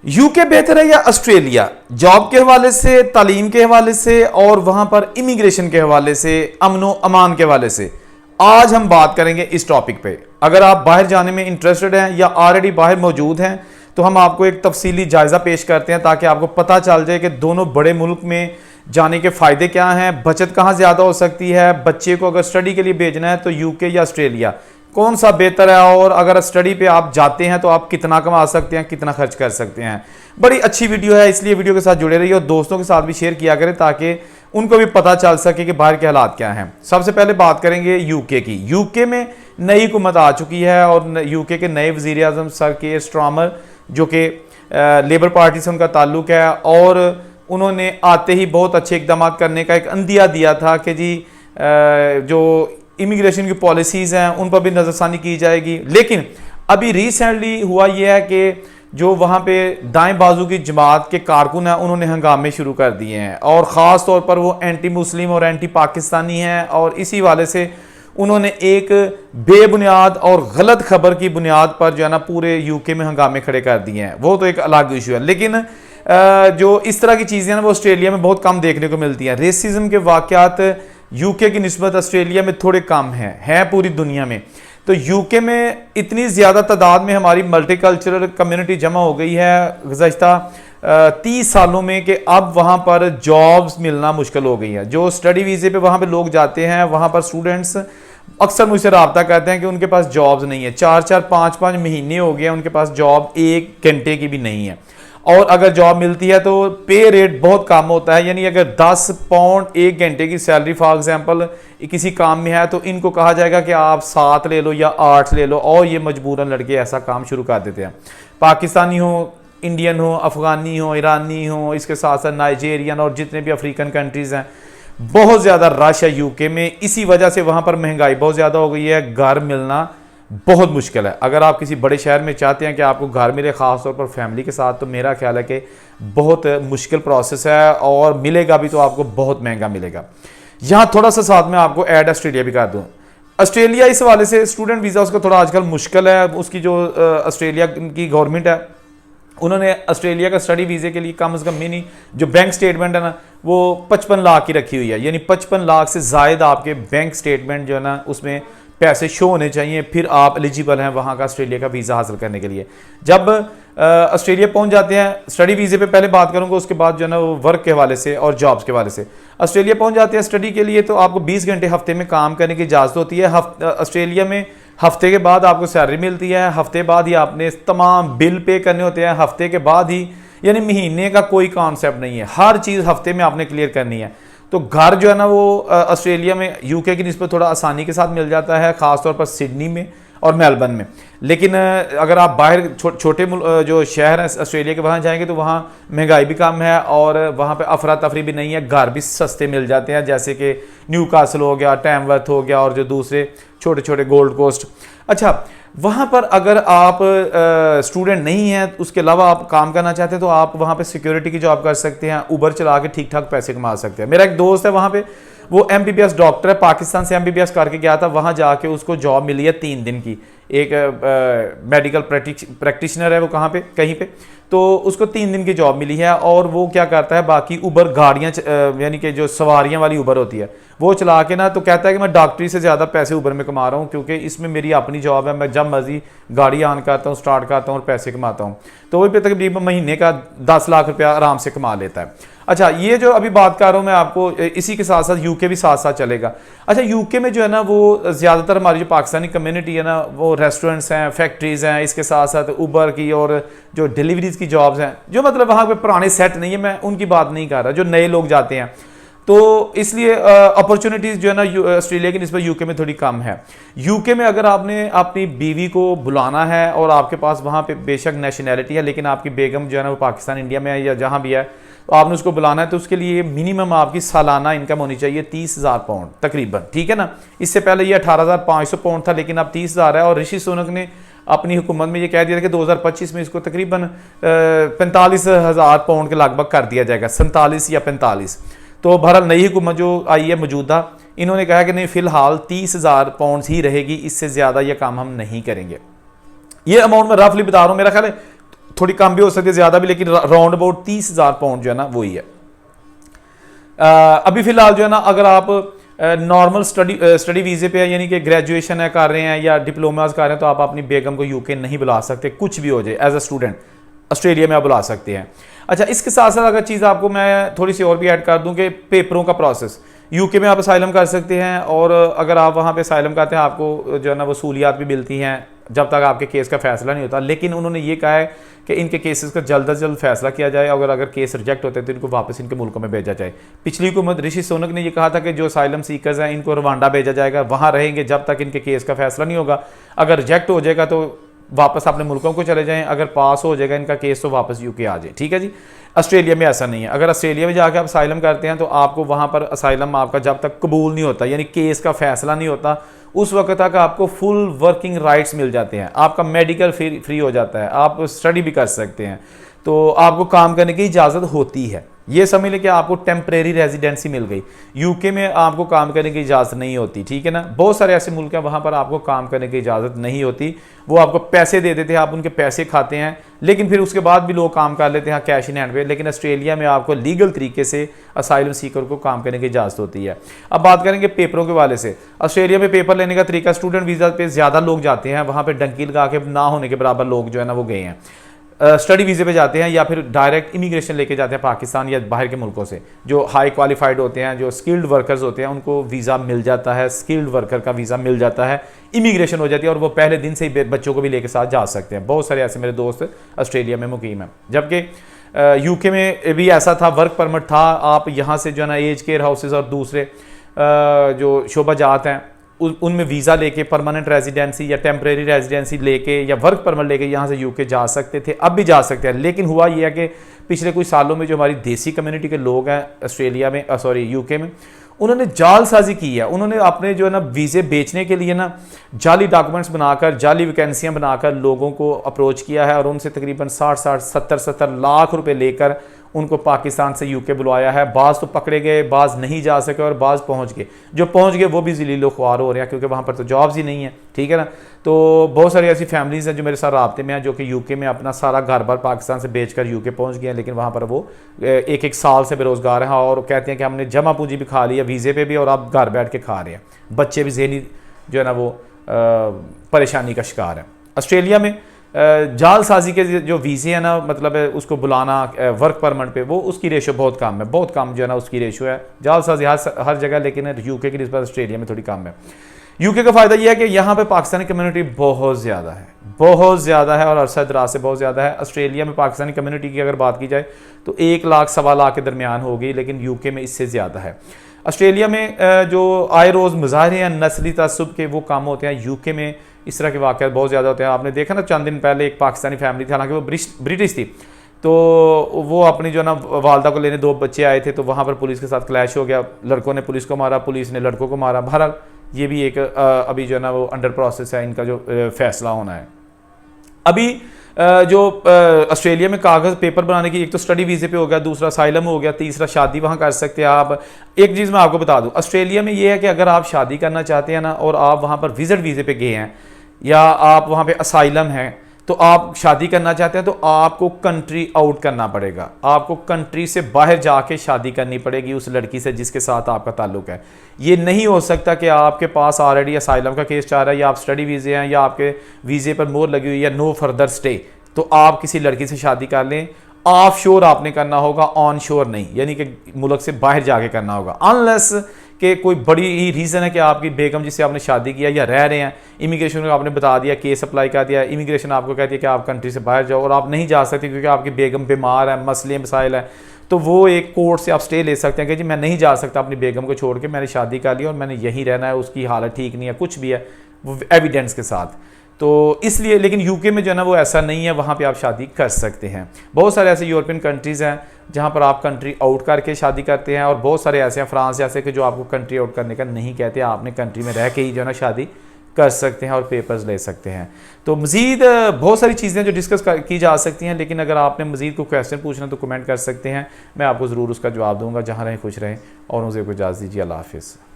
UK बेहतर है या ऑस्ट्रेलिया? जॉब के हवाले से, तालीम के हवाले से और वहां पर इमिग्रेशन के हवाले से, अमनो अमान के हवाले से आज हम बात करेंगे इस टॉपिक पे। अगर आप बाहर जाने में इंटरेस्टेड हैं या ऑलरेडी बाहर मौजूद हैं तो हम आपको एक तफसीली जायजा पेश करते हैं ताकि आपको पता चल जाए कि दोनों बड़े मुल्क में जाने के फायदे क्या हैं, बचत कहाँ ज्यादा हो सकती है, बच्चे को अगर स्टडी के लिए भेजना है तो यूके या ऑस्ट्रेलिया कौन सा बेहतर है, और अगर स्टडी पे आप जाते हैं तो आप कितना कमा सकते हैं, कितना खर्च कर सकते हैं। बड़ी अच्छी वीडियो है, इसलिए वीडियो के साथ जुड़े रहिए और दोस्तों के साथ भी शेयर किया करें ताकि उनको भी पता चल सके कि बाहर के हालात क्या हैं। सबसे पहले बात करेंगे यूके की। यूके में नई हुकूमत आ चुकी है और यूके के नए वजीर आजम सर केयर स्टारमर जो कि लेबर पार्टी से उनका ताल्लुक है, और उन्होंने आते ही बहुत अच्छे इकदाम करने का एक अंदिया दिया था कि जी जो इमिग्रेशन की पॉलिसीज़ हैं उन पर भी नज़रसानी की जाएगी। लेकिन अभी रिसेंटली हुआ यह है कि जो वहाँ पे दाएं बाजू की जमात के कारकुन हैं उन्होंने हंगामे शुरू कर दिए हैं, और ख़ास तौर पर वो एंटी मुस्लिम और एंटी पाकिस्तानी हैं, और इसी वाले से उन्होंने एक बेबुनियाद और गलत खबर की बुनियाद पर जो है ना पूरे यूके में हंगामे खड़े कर दिए हैं। वो तो एक अलग इशू है, लेकिन जो इस तरह की चीज़ें हैं वो ऑस्ट्रेलिया में बहुत कम देखने को मिलती हैं। रेसिज्म के वाक़यात यूके की निस्बत ऑस्ट्रेलिया में थोड़े कम हैं पूरी दुनिया में। तो यूके में इतनी ज़्यादा तादाद में हमारी मल्टीकल्चरल कम्युनिटी जमा हो गई है गुज़श्ता 30 सालों में कि अब वहाँ पर जॉब्स मिलना मुश्किल हो गई है। जो स्टडी वीज़े पे वहाँ पे लोग जाते हैं, वहाँ पर स्टूडेंट्स अक्सर मुझसे रब्ता करते हैं कि उनके पास जॉब्स नहीं है। 4-4 5-5 महीने हो गए उनके पास जॉब 1 घंटे की भी नहीं है, और अगर जॉब मिलती है तो पे रेट बहुत कम होता है। यानी अगर 10 पाउंड 1 घंटे की सैलरी फॉर एग्जांपल किसी काम में है तो इनको कहा जाएगा कि आप 7 ले लो या 8 ले लो, और ये मजबूरन लड़के ऐसा काम शुरू कर देते हैं। पाकिस्तानी हो, इंडियन हो, अफगानी हो, ईरानी हो, इसके साथ साथ नाइजेरियन और जितने भी अफ्रीकन कंट्रीज़ हैं, बहुत ज़्यादा रश है यूके में। इसी वजह से वहाँ पर महंगाई बहुत ज़्यादा हो गई है, घर मिलना बहुत मुश्किल है। अगर आप किसी बड़े शहर में चाहते हैं कि आपको घर मिले, ख़ास तौर पर फैमिली के साथ, तो मेरा ख्याल है कि बहुत मुश्किल प्रोसेस है, और मिलेगा भी तो आपको बहुत महंगा मिलेगा। यहाँ थोड़ा सा साथ में आपको ऐड ऑस्ट्रेलिया भी कर दूँ। ऑस्ट्रेलिया इस हवाले से स्टूडेंट वीज़ा उसका थोड़ा आजकल मुश्किल है। उसकी जो ऑस्ट्रेलिया की गवर्नमेंट है उन्होंने ऑस्ट्रेलिया का स्टडी वीज़े के लिए कम से कम मिनी जो बैंक स्टेटमेंट है ना वो 55 लाख की रखी हुई है। यानी 55 लाख से ज़ायद आपके बैंक स्टेटमेंट जो है ना उसमें पैसे शो होने चाहिए, फिर आप एलिजिबल हैं वहाँ का ऑस्ट्रेलिया का वीज़ा हासिल करने के लिए। जब ऑस्ट्रेलिया पहुँच जाते हैं, स्टडी वीज़े पे पहले बात करूँगा, उसके बाद जो है ना वो वर्क के हवाले से और जॉब्स के हवाले से। ऑस्ट्रेलिया पहुँच जाते हैं स्टडी के लिए तो आपको 20 घंटे हफ्ते में काम करने की इजाज़त होती है। ऑस्ट्रेलिया में हफ्ते के बाद आपको सैलरी मिलती है, हफ्ते बाद ही आपने तमाम बिल पे करने होते हैं, हफ्ते के बाद ही, यानी महीने का कोई कॉन्सेप्ट नहीं है, हर चीज़ हफ्ते में आपने क्लियर करनी है। तो घर जो है ना वो ऑस्ट्रेलिया में यूके की निस्बत थोड़ा आसानी के साथ मिल जाता है, ख़ासतौर पर सिडनी में और मेलबर्न में। लेकिन अगर आप बाहर छोटे जो शहर हैं ऑस्ट्रेलिया के वहाँ जाएंगे तो वहाँ महंगाई भी कम है और वहाँ पे अफरा तफरी भी नहीं है, घर भी सस्ते मिल जाते हैं, जैसे कि न्यू कासल हो गया, टैमवर्थ हो गया और जो दूसरे छोटे छोटे गोल्ड कोस्ट। अच्छा, वहाँ पर अगर आप स्टूडेंट नहीं हैं, उसके अलावा आप काम करना चाहते हैं तो आप वहाँ पे सिक्योरिटी की जॉब कर सकते हैं, उबर चला के ठीक ठाक पैसे कमा सकते हैं। मेरा एक दोस्त है वहाँ पे, वो MBBS डॉक्टर है, पाकिस्तान से MBBS करके गया था, वहाँ जाके उसको जॉब मिली है 3 दिन की। एक मेडिकल प्रैक्टिशनर है वो कहाँ पे, कहीं पे, तो उसको 3 दिन की जॉब मिली है। और वो क्या करता है, बाकी उबर गाड़ियाँ यानी कि जो सवारियाँ वाली उबर होती है वो चला के ना, तो कहता है कि मैं डॉक्टरी से ज़्यादा पैसे उबर में कमा रहा हूँ क्योंकि इसमें मेरी अपनी जॉब है, मैं जब मर्जी गाड़ी ऑन करता हूँ, स्टार्ट करता हूँ और पैसे कमाता हूँ। तो वही पे तकरीबन महीने का 10 लाख रुपया आराम से कमा लेता है। अच्छा, ये जो अभी बात कर रहा हूँ मैं आपको, इसी के साथ साथ यूके भी साथ साथ चलेगा। अच्छा, यूके में जो है ना वो ज़्यादातर हमारी जो पाकिस्तानी कम्युनिटी है ना वो रेस्टोरेंट्स हैं, फैक्ट्रीज़ हैं, इसके साथ साथ उबर की और जो डिलीवरीज़ की जॉब्स हैं, जो मतलब वहाँ पे पुराने सेट नहीं है, मैं उनकी बात नहीं कर रहा, जो नए लोग जाते हैं। तो इसलिए अपॉर्चुनिटीज़ जो है ना ऑस्ट्रेलिया की निस्बत यूके में थोड़ी कम है। यूके में अगर आपने अपनी बीवी को बुलाना है और आपके पास वहाँ पे बेशक नेशनैलिटी है लेकिन आपकी बेगम जो है ना वो पाकिस्तान, इंडिया में है या जहाँ भी है, तो आपने उसको बुलाना है तो उसके लिए मिनिमम आपकी सालाना इनकम होनी चाहिए 30,000 पाउंड तकरीबन, ठीक है ना। इससे पहले ये 18,500 पाउंड था, लेकिन अब 30,000 है। और ऋषि सुनक ने अपनी हुकूमत में ये कह दिया था कि 2025 में इसको तकरीबन 45,000 पाउंड के लगभग कर दिया जाएगा, 47 या 45। तो बहरहाल नई हुकूमत जो आई है मौजूदा, इन्होंने कहा कि नहीं, फिलहाल 30,000 पाउंड ही रहेगी, इससे ज़्यादा ये काम हम नहीं करेंगे। ये अमाउंट मैं रफली बता रहा हूँ, मेरा ख्याल है थोड़ी कम भी हो सकती है, ज़्यादा भी, लेकिन राउंड अबाउट 30,000 पाउंड जो है ना वही है। अभी फिलहाल जो है ना, अगर आप नॉर्मल स्टडी वीज़े पे है, यानी कि ग्रेजुएशन है कर रहे हैं या डिप्लोमाज कर रहे हैं, तो आप अपनी बेगम को यूके नहीं बुला सकते, कुछ भी हो जाए एज अ स्टूडेंट ऑस्ट्रेलिया में आप बुला सकते हैं। अच्छा, इसके साथ साथ अगर चीज़ आपको मैं थोड़ी सी और भी ऐड कर दूं कि पेपरों का प्रोसेस, यूके में आप असाइलम कर सकते हैं, और अगर आप वहाँ पे असाइलम करते हैं आपको जो है ना वो सहूलियात भी मिलती हैं जब तक आपके केस का फैसला नहीं होता। लेकिन उन्होंने ये कहा है कि इनके केसेस का जल्द अज जल्द फैसला किया जाए, और अगर केस रिजेक्ट होते हैं तो इनको वापस इनके मुल्कों में भेजा जाए। पिछली हुकूमत ऋषि सुनक ने ये कहा था कि जो असाइलम सीकर्स हैं इनको रवांडा भेजा जाएगा, वहाँ रहेंगे जब तक इनके केस का फैसला नहीं होगा। अगर रिजेक्ट हो जाएगा तो वापस अपने मुल्कों को चले जाएं, अगर पास हो जाएगा इनका केस तो वापस यूके आ जाए। ठीक है जी। ऑस्ट्रेलिया में ऐसा नहीं है। अगर ऑस्ट्रेलिया में जाकर आप असाइलम करते हैं तो आपको वहाँ पर असाइलम आपका जब तक कबूल नहीं होता, यानी केस का फैसला नहीं होता, उस वक्त तक आपको फुल वर्किंग राइट्स मिल जाते हैं, आपका मेडिकल फ्री हो जाता है, आप स्टडी भी कर सकते हैं, तो आपको काम करने की इजाज़त होती है। ये समझ लें कि आपको टेम्परेरी रेजिडेंसी मिल गई। यूके में आपको काम करने की इजाज़त नहीं होती, ठीक है ना। बहुत सारे ऐसे मुल्क हैं वहाँ पर आपको काम करने की इजाज़त नहीं होती, वो आपको पैसे दे देते हैं, आप उनके पैसे खाते हैं, लेकिन फिर उसके बाद भी लोग काम कर लेते हैं कैश इन हैंड पे। लेकिन ऑस्ट्रेलिया में आपको लीगल तरीके से असाइलम सीकर को काम करने की इजाज़त होती है। अब बात करेंगे पेपरों के वाले से। ऑस्ट्रेलिया में पेपर लेने का तरीका, स्टूडेंट वीज़ा पे ज़्यादा लोग जाते हैं, वहाँ पर डंकी लगा के ना होने के बराबर लोग जो है ना वो गए हैं। स्टडी वीज़े पे जाते हैं या फिर डायरेक्ट इमिग्रेशन लेके जाते हैं पाकिस्तान या बाहर के मुल्कों से। जो हाई क्वालिफाइड होते हैं, जो स्किल्ड वर्कर्स होते हैं, उनको वीज़ा मिल जाता है, स्किल्ड वर्कर का वीज़ा मिल जाता है, इमिग्रेशन हो जाती है, और वो पहले दिन से ही बच्चों को भी लेके साथ जा सकते हैं। बहुत सारे ऐसे मेरे दोस्त ऑस्ट्रेलिया में मुकीम हैं। जबकि यूके में भी ऐसा था, वर्क परमिट था, आप यहाँ से जो है ना एज केयर हाउसेज और दूसरे जो शोबा जात हैं उनमें वीज़ा लेके परमानेंट रेजिडेंसी या टेम्परेरी रेजिडेंसी लेके या वर्क परमिट लेके यहाँ से यूके जा सकते थे, अब भी जा सकते हैं। लेकिन हुआ यह है कि पिछले कुछ सालों में जो हमारी देसी कम्युनिटी के लोग हैं ऑस्ट्रेलिया में, यूके में, उन्होंने जालसाजी की है। उन्होंने अपने जो है ना वीज़े बेचने के लिए ना जाली डॉक्यूमेंट्स बनाकर, जाली वैकेंसियाँ बनाकर लोगों को अप्रोच किया है, और उनसे तकरीबन 60-60, 70-70 लाख रुपए लेकर उनको पाकिस्तान से यूके बुलवाया है। बाज़ तो पकड़े गए, बाज़ नहीं जा सके, और बाज़ पहुंच गए। जो पहुंच गए वो भी ज़लील ख्वार हो रहे हैं, क्योंकि वहाँ पर तो जॉब्स ही नहीं है, ठीक है ना। तो बहुत सारी ऐसी फैमिलीज़ हैं जो मेरे साथ राब्ते में हैं, जो कि यूके में अपना सारा घर बार पाकिस्तान से बेचकर यूके पहुँच गए हैं, लेकिन वहाँ पर वो एक साल से बेरोज़गार हैं, और कहते हैं कि हमने जमा पूंजी भी खा ली है वीज़े पे भी, और आप घर बैठ के खा रहे हैं। बच्चे भी ज़हनी जो है ना वो परेशानी का शिकार है। ऑस्ट्रेलिया में जालसाजी के जो वीज़े हैं ना, मतलब उसको बुलाना वर्क परमिट पे, वो उसकी रेशो बहुत कम है, बहुत कम जो है ना उसकी रेशो है। जालसाजी हर जगह, लेकिन यूके की निस्बत ऑस्ट्रेलिया में थोड़ी कम है। यूके का फ़ायदा यह है कि यहाँ पे पाकिस्तानी कम्युनिटी बहुत ज़्यादा है, बहुत ज़्यादा है, और अरसा दराज से बहुत ज़्यादा है। ऑस्ट्रेलिया में पाकिस्तानी कम्युनिटी की अगर बात की जाए तो 1 लाख 1.25 लाख के दरमियान होगी, लेकिन यूके में इससे ज़्यादा है। ऑस्ट्रेलिया में जो आए रोज़ मुजाहरे हैं नस्ली तअस्सुब के, वो कम होते हैं। यूके में इस तरह के वाक़यात बहुत ज़्यादा होते हैं। आपने देखा ना, चंद दिन पहले एक पाकिस्तानी फैमिली थी, हालांकि वो ब्रिटिश थी, तो वो अपनी जो ना वालदा को लेने 2 बच्चे आए थे, तो वहाँ पर पुलिस के साथ क्लैश हो गया। लड़कों ने पुलिस को मारा, पुलिस ने लड़कों को मारा। बहरहाल ये भी एक अभी जो है ना वो अंडर प्रोसेस है, इनका जो फैसला होना है। अभी जो ऑस्ट्रेलिया में कागज़ पेपर बनाने की, एक तो स्टडी वीज़े पे हो गया, दूसरा असाइलम हो गया, तीसरा शादी वहाँ कर सकते हैं आप। एक चीज़ मैं आपको बता दूँ, ऑस्ट्रेलिया में ये है कि अगर आप शादी करना चाहते हैं ना, और आप वहाँ पर विजिट वीज़े पे गए हैं, या आप वहाँ पे असाइलम हैं, तो आप शादी करना चाहते हैं, तो आपको कंट्री आउट करना पड़ेगा। आपको कंट्री से बाहर जाके शादी करनी पड़ेगी उस लड़की से जिसके साथ आपका ताल्लुक है। ये नहीं हो सकता कि आपके पास ऑलरेडी असाइलम का केस चल रहा है, या आप स्टडी वीज़े हैं, या आपके वीज़े पर मोहर लगी हुई है नो फर्दर स्टे, तो आप किसी लड़की से शादी कर लें। ऑफ शोर आपने करना होगा, ऑन शोर नहीं, यानी कि मुल्क से बाहर जाके करना होगा। अनलेस कि कोई बड़ी ही रीज़न है कि आपकी बेगम जिससे आपने शादी किया या रह रहे हैं, इमिग्रेशन को आपने बता दिया, केस अप्लाई कर दिया, इमिग्रेशन आपको कहती है कि आप कंट्री से बाहर जाओ, और आप नहीं जा सकते क्योंकि आपकी बेगम बीमार है, मसले मसाइल है, तो वो एक कोर्ट से आप स्टे ले सकते हैं कि जी मैं नहीं जा सकता अपनी बेगम को छोड़ के, मैंने शादी कर ली और मैंने यहीं रहना है, उसकी हालत ठीक नहीं है, कुछ भी है, वो एविडेंस के साथ। तो इसलिए, लेकिन यूके में जो है ना वो ऐसा नहीं है, वहाँ पे आप शादी कर सकते हैं। बहुत सारे ऐसे यूरोपियन कंट्रीज़ हैं जहाँ पर आप कंट्री आउट करके शादी करते हैं, और बहुत सारे ऐसे हैं, फ्रांस जैसे कि जो आपको कंट्री आउट करने का नहीं कहते, आपने कंट्री में रह के ही जो है ना शादी कर सकते हैं और पेपर्स ले सकते हैं। तो मज़ीद बहुत सारी चीज़ें जो डिस्कस की जा सकती हैं, लेकिन अगर आपने मज़ीद कोई क्वेश्चन पूछना तो कमेंट कर सकते हैं, मैं आपको ज़रूर उसका जवाब दूँगा। जहाँ रहें खुश रहें, और मुझे को इजाज़त दीजिए। अल्लाह हाफ़िज़।